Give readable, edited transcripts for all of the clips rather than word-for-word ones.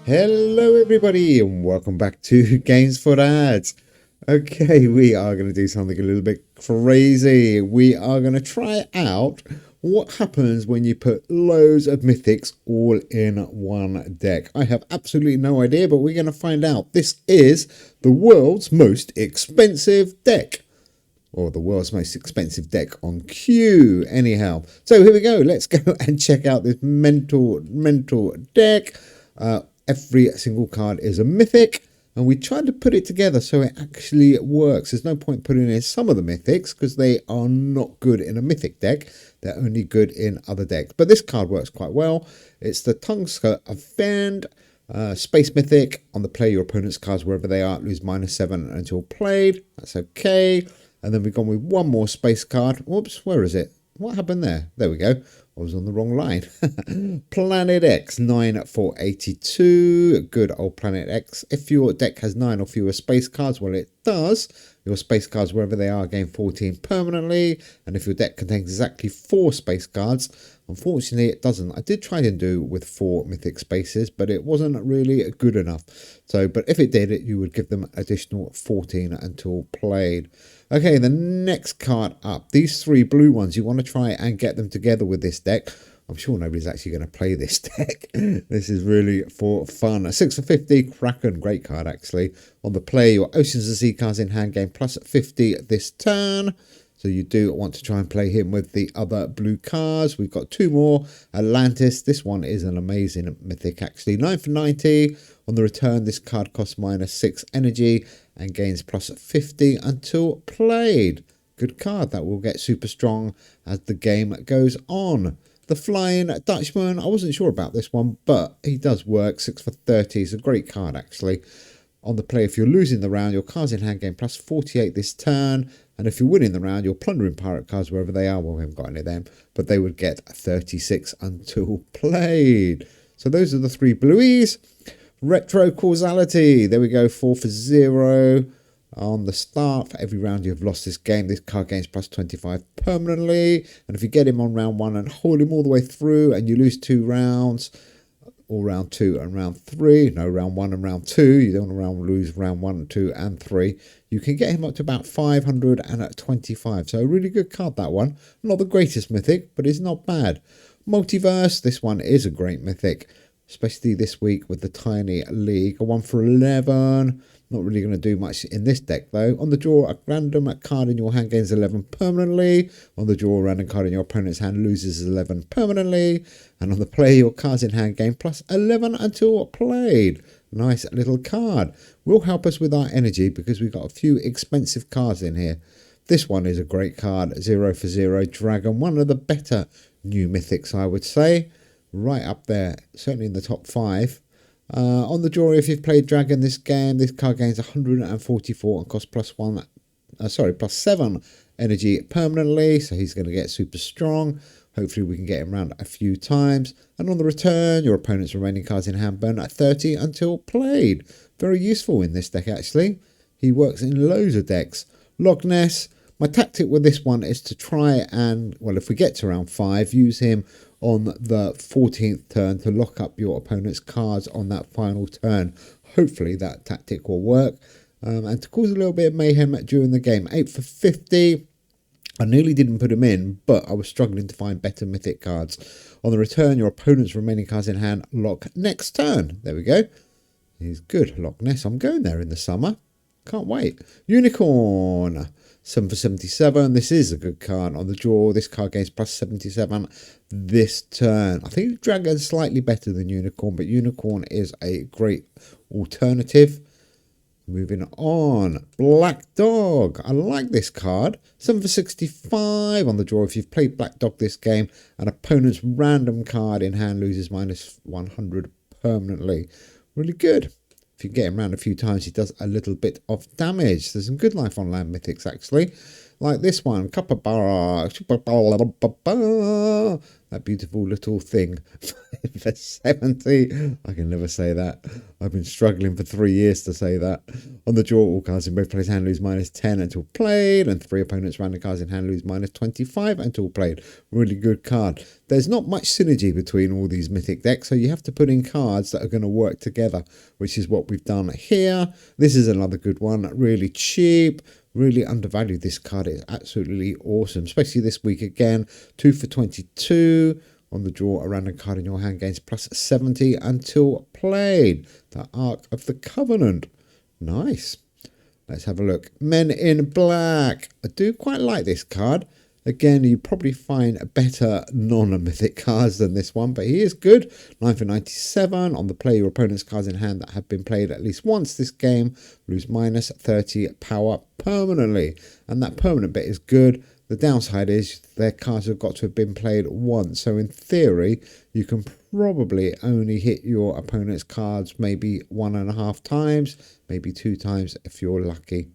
Hello everybody and welcome back to Games for Dads. Okay, we are going to do something a little bit crazy. We are going to try out what happens when you put loads of mythics all in one deck. I have absolutely no idea, but we're going to find out. This is the world's most expensive deck. Or the world's most expensive deck on Q. Anyhow, so here we go. Let's go and check out this mental deck. Every single card is a mythic, and we tried to put it together so it actually works. There's no point putting in some of the mythics because they are not good in a mythic deck. They're only good in other decks. But this card works quite well. It's the Tuskar Offend. Space Mythic. On the play, your opponent's cards, wherever they are, lose -7 until played. That's okay. And then we've gone with one more space card. Whoops, where is it? What happened there? There we go. I was on the wrong line. Planet X, 9 for 82. Good old Planet X. If your deck has 9 or fewer space cards, well, it does. Your space cards, wherever they are, gain 14 permanently. And if your deck contains exactly 4 space cards, unfortunately, it doesn't. I did try to do with 4 mythic spaces, but it wasn't really good enough. So, but if it did, you would give them additional 14 until played. Okay, the next card up. These 3 blue ones, you want to try and get them together with this deck. I'm sure nobody's actually going to play this deck. This is really for fun. 6 for 50, Kraken, great card actually. On the play, your Oceans of Sea cards in hand gain +50 this turn. So you do want to try and play him with the other blue cards. We've got 2 more. Atlantis. This one is an amazing mythic actually. 9 for 90. On the return, this card costs -6 energy and gains +50 until played. Good card. That will get super strong as the game goes on. The Flying Dutchman. I wasn't sure about this one, but he does work. 6 for 30. It's a great card actually. On the play, if you're losing the round, your cards in hand gain +48 this turn. And if you're winning the round, you're plundering pirate cards wherever they are. Well, we haven't got any of them, but they would get 36 until played. So those are the 3 blueies. Retro Causality. There we go. 4 for 0. On the start, for every round you have lost this game, this card gains +25 permanently. And if you get him on round 1 and hold him all the way through and you lose 2 rounds, or round 2 and round 3, no, round 1 and round 2, you don't want to lose round 1, 2 and 3, you can get him up to about 525. So a really good card, that one. Not the greatest mythic, but it's not bad. Multiverse, this one is a great mythic, especially this week with the Tiny League. A 1 for 11. Not really going to do much in this deck though. On the draw, a random card in your hand gains 11 permanently. On the draw, a random card in your opponent's hand loses 11 permanently. And on the play, your cards in hand gain +11 until played. Nice little card. Will help us with our energy because we've got a few expensive cards in here. This one is a great card. 0 for 0 Dragon. One of the better new mythics, I would say. Right up there, certainly in the top 5. On the draw, if you've played Dragon this game, this card gains 144 and costs +7 energy permanently. So he's going to get super strong. Hopefully we can get him around a few times. And on the return, your opponent's remaining cards in hand burn at 30 until played. Very useful in this deck actually. He works in loads of decks. Loch Ness. My tactic with this one is to try and, well, if we get to round 5, use him on the 14th turn to lock up your opponent's cards on that final turn. Hopefully that tactic will work. And to cause a little bit of mayhem during the game. 8 for 50. I nearly didn't put him in, but I was struggling to find better mythic cards. On the return, your opponent's remaining cards in hand lock next turn. There we go. He's good, Loch Ness. I'm going there in the summer. Can't wait. Unicorn. 7 for 77. This is a good card. On the draw, this card gains +77 this turn. I think Dragon's slightly better than Unicorn, but Unicorn is a great alternative. Moving on. Black Dog. I like this card. 7 for 65. On the draw, if you've played Black Dog this game, an opponent's random card in hand loses -100 permanently. Really good. If you get him around a few times, he does a little bit of damage. There's some good life on land mythics, actually. Like this one, Kapabara. That beautiful little thing for 70. I can never say that. I've been struggling for 3 years to say that. On the draw, all cards in both players' hand lose -10 until played, and 3 opponents' random cards in hand lose -25 until played. Really good card. There's not much synergy between all these mythic decks, so you have to put in cards that are going to work together, which is what we've done here. This is another good one. Really cheap. Really undervalued. This card is absolutely awesome, especially this week again. 2 for 22. On the draw, a random card in your hand gains +70 until played. The Ark of the Covenant. Nice. Let's have a look. Men in Black. I do quite like this card. Again, you probably find better non-mythic cards than this one, but he is good. 9 for 97. On the play, your opponent's cards in hand that have been played at least once this game lose -30 power permanently. And that permanent bit is good. The downside is their cards have got to have been played once. So in theory, you can probably only hit your opponent's cards maybe 1.5 times, maybe 2 times if you're lucky.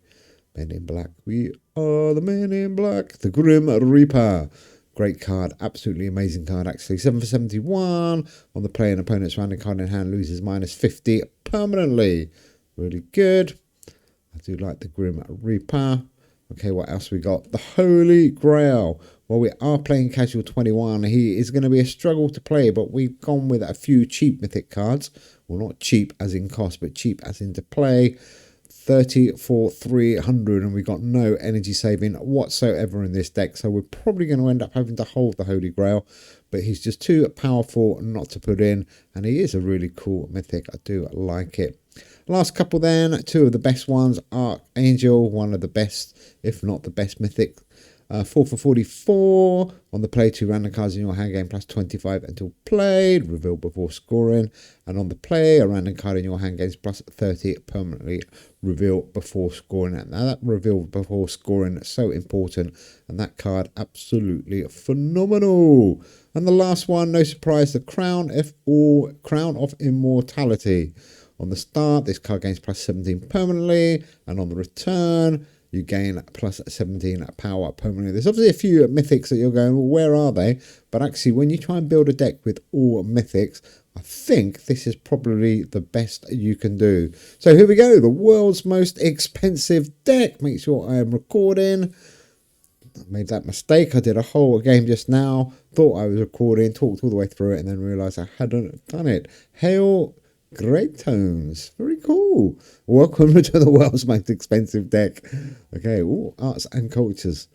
Men in Black. We are the Men in Black. The Grim Reaper. Great card. Absolutely amazing card, actually. 7 for 71. On the play, an opponent's random card in hand loses -50 permanently. Really good. I do like the Grim Reaper. Okay, what else we got? The Holy Grail. Well, we are playing Casual 21. He is going to be a struggle to play, but we've gone with a few cheap mythic cards. Well, not cheap as in cost, but cheap as in to play. 30 for 300, and we got no energy saving whatsoever in this deck, so we're probably going to end up having to hold the Holy Grail, but he's just too powerful not to put in, and he is a really cool mythic. I do like it. Last couple then, 2 of the best ones. Archangel, one of the best, if not the best mythic. 4 for 44. On the play, 2 random cards in your hand gain +25 until played. Reveal before scoring. And on the play, a random card in your hand gains +30 permanently. Reveal before scoring. Now that reveal before scoring is so important. And that card absolutely phenomenal. And the last one, no surprise, the Crown of Immortality. On the start, this card gains +17 permanently, and on the return, you gain +17 power permanently. There's obviously a few mythics that you're going, well, where are they? But actually, when you try and build a deck with all mythics, I think this is probably the best you can do. So here we go, the world's most expensive deck. Make sure I am recording. I made that mistake. I did a whole game just now, thought I was recording, talked all the way through it, and then realised I hadn't done it. Hail Great Tones. Very cool. Welcome to the world's most expensive deck. Okay, ooh, arts and cultures.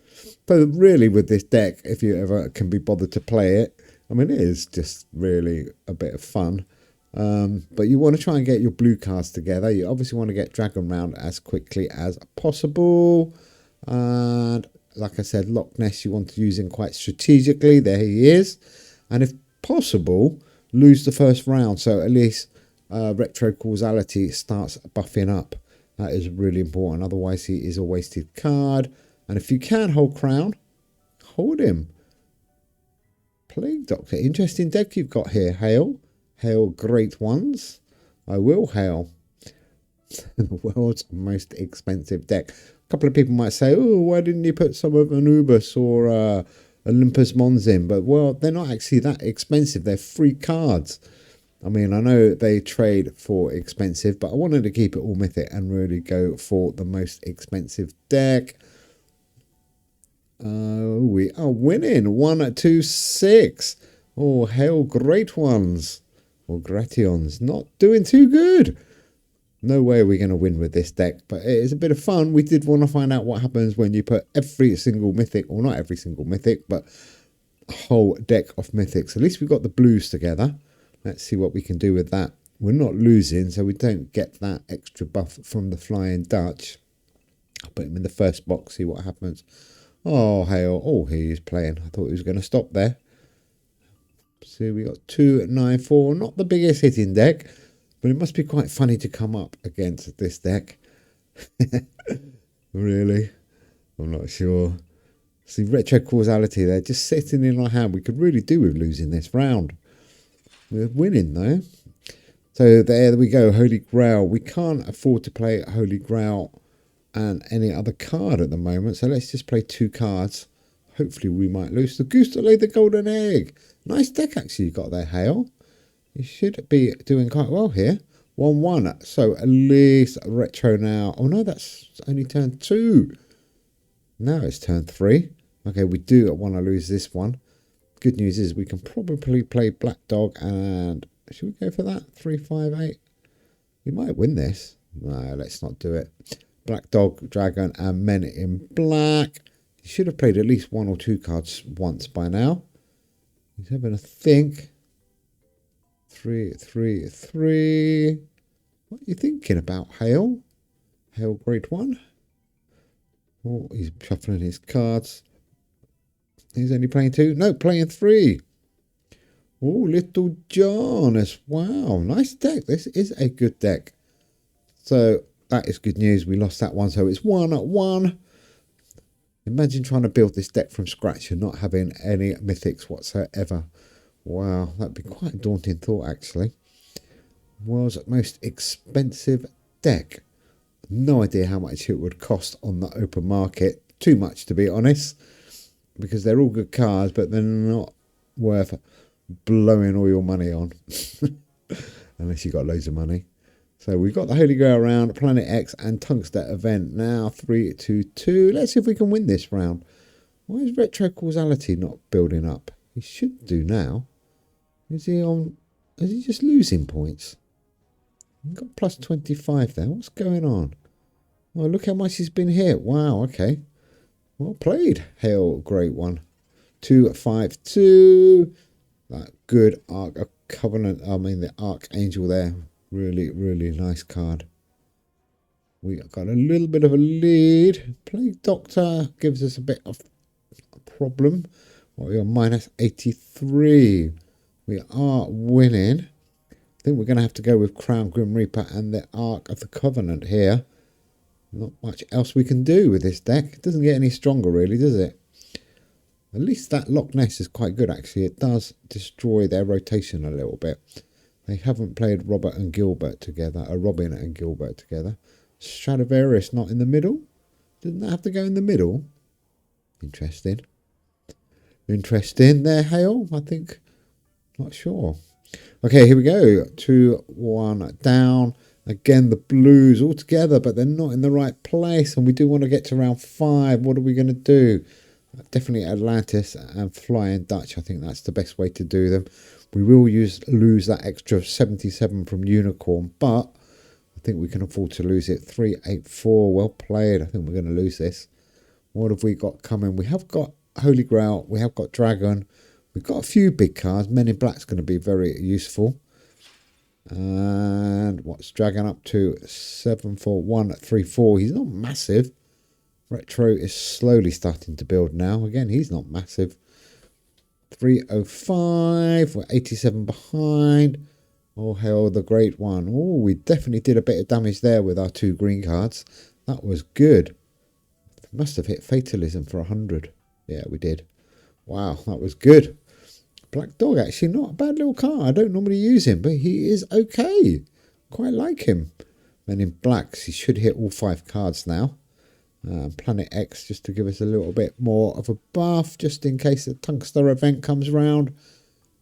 But really with this deck, if you ever can be bothered to play it, I mean, it is just really a bit of fun. But you want to try and get your blue cards together. You obviously want to get Dragon round as quickly as possible. And like I said, Loch Ness you want to use him quite strategically. There he is. And if possible, lose the first round. So at least retro causality starts buffing up. That is really important. Otherwise, he is a wasted card. And if you can hold Crown, hold him. Plague Doctor. Interesting deck you've got here. Hail. Hail Great Ones. I will hail. The world's most expensive deck. A couple of people might say, oh, why didn't you put some of Anubis or Olympus Mons in? But, well, they're not actually that expensive. They're free cards. I mean, I know they trade for expensive, but I wanted to keep it all mythic and really go for the most expensive deck. We are winning 1, 2, 6. Oh, hail Great Ones or Grations. Not doing too good. No way we're going to win with this deck, but it is a bit of fun. We did want to find out what happens when you put every single mythic, or not every single mythic, but a whole deck of mythics. At least we've got the blues together. Let's see what we can do with that. We're not losing, so we don't get that extra buff from the Flying Dutch. I'll put him in the first box, see what happens. Oh, hail. Oh, he's playing. I thought he was going to stop there. So we got 2, 9, 4. Not the biggest hitting deck, but it must be quite funny to come up against this deck. Really? I'm not sure. See, retro causality there, just sitting in our hand. We could really do with losing this round. We're winning though. So there we go, Holy Grail. We can't afford to play Holy Grail and any other card at the moment. So let's just play 2 cards. Hopefully we might lose. The Goose that laid the golden egg. Nice deck actually you got there, Hale. You should be doing quite well here. 1-1. So at least retro now. Oh no, that's only turn 2. Now it's turn 3. Okay, we do want to lose this one. Good news is we can probably play Black Dog and should we go for that? 3-5-8. We might win this. No, let's not do it. Black Dog, Dragon, and Men in Black. He should have played at least 1 or 2 cards once by now. He's having a think. 3-3-3. What are you thinking about, Hale? Hale grade 1. Oh, he's shuffling his cards. He's only playing 2. No, playing 3. Oh, Little Jonas. Wow, nice deck. This is a good deck. So that is good news. We lost that one, so it's 1-1. Imagine trying to build this deck from scratch and not having any mythics whatsoever. Wow, that'd be quite a daunting thought, actually. World's most expensive deck. No idea how much it would cost on the open market. Too much, to be honest, because they're all good cards, but they're not worth blowing all your money on. Unless you got loads of money. So we've got the Holy Grail round, Planet X, and Tungsten event. Now 3-2-2. Let's see if we can win this round. Why is Retro Causality not building up? He should do now. Is he on? Is he just losing points? He's got plus 25 there. What's going on? Oh, look how much he's been hit. Wow, okay. Well played. Hail, great one. 2-5-2. That good Ark of Covenant. I mean, the Archangel there. Really, really nice card. We got a little bit of a lead. Plague Doctor gives us a bit of a problem. Well, we are minus 83. We are winning. I think we're going to have to go with Crown Grim Reaper and the Ark of the Covenant here. Not much else we can do with this deck. It doesn't get any stronger, really, does it? At least that Loch Ness is quite good, actually. It does destroy their rotation a little bit. They haven't played Robert and Gilbert together, Robin and Gilbert together. Stradivarius not in the middle? Didn't that have to go in the middle? Interesting. Interesting there, Hale, I think. Not sure. Okay, here we go. 2-1 down. Again, the Blues all together, but they're not in the right place. And we do want to get to round 5. What are we going to do? Definitely Atlantis and Flying Dutch. I think that's the best way to do them. We will lose that extra 77 from Unicorn, but I think we can afford to lose it. 3-8-4. Well played. I think we're going to lose this. What have we got coming? We have got Holy Grail. We have got Dragon. We've got a few big cards. Men in Black's going to be very useful. And what's Dragon up to? 7-4-1-3-4. He's not massive. Retro is slowly starting to build now. Again, he's not massive. 305. We're 87 behind. Oh, hell, the great one. Oh, we definitely did a bit of damage there with our 2 green cards. That was good. Must have hit Fatalism for 100. Yeah, we did. Wow, that was good. Black Dog, actually not a bad little card. I don't normally use him, but he is okay. Quite like him. Men in Blacks, he should hit all 5 cards now. Planet X, just to give us a little bit more of a buff, just in case the Tungsten event comes round.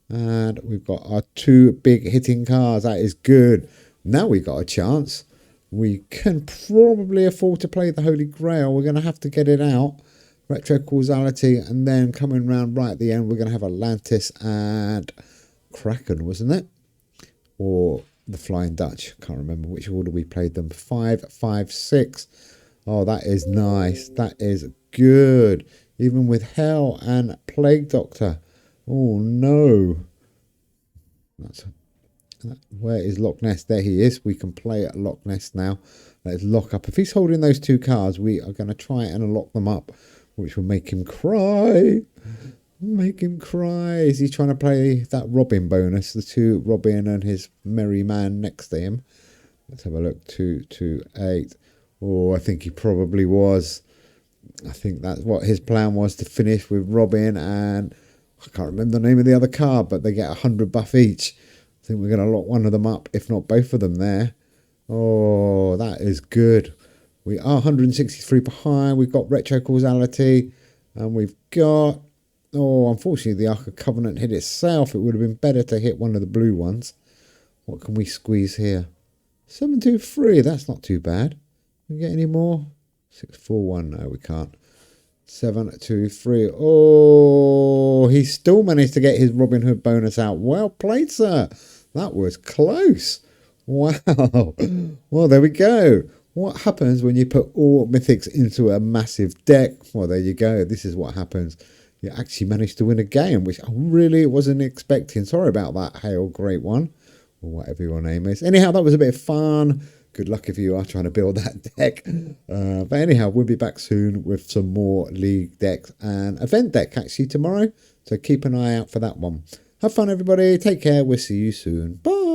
And we've got our 2 big hitting cards. That is good. Now we got a chance. We can probably afford to play the Holy Grail. We're going to have to get it out. Retro Causality, and then coming round right at the end, we're going to have Atlantis and Kraken, wasn't it? Or the Flying Dutch. Can't remember which order we played them. 5-5-6. Oh, that is nice. That is good. Even with Hell and Plague Doctor. Oh, no. Where is Loch Ness? There he is. We can play at Loch Ness now. Let's lock up. If he's holding those 2 cards, we are going to try and lock them up, which will make him cry. Make him cry. Is he trying to play that Robin bonus? The 2 Robin and his merry man next to him. Let's have a look. 2-2-8. Oh, I think he probably was. I think that's what his plan was, to finish with Robin and I can't remember the name of the other card, but they get 100 buff each. I think we're going to lock one of them up, if not both of them there. Oh, that is good. We are 163 behind. We've got Retro Causality. And we've got... Oh, unfortunately, the Ark of Covenant hit itself. It would have been better to hit one of the blue ones. What can we squeeze here? 723, that's not too bad. Can we get any more? 641, no, we can't. 723. Oh, he still managed to get his Robin Hood bonus out. Well played, sir. That was close. Wow. Well, there we go. What happens when you put all mythics into a massive deck? Well, there you go. This is what happens. You actually managed to win a game, which I really wasn't expecting. Sorry about that, Hale Great One, or whatever your name is. Anyhow, that was a bit of fun. Good luck if you are trying to build that deck. But anyhow, we'll be back soon with some more league decks and event deck actually tomorrow. So keep an eye out for that one. Have fun, everybody. Take care. We'll see you soon. Bye.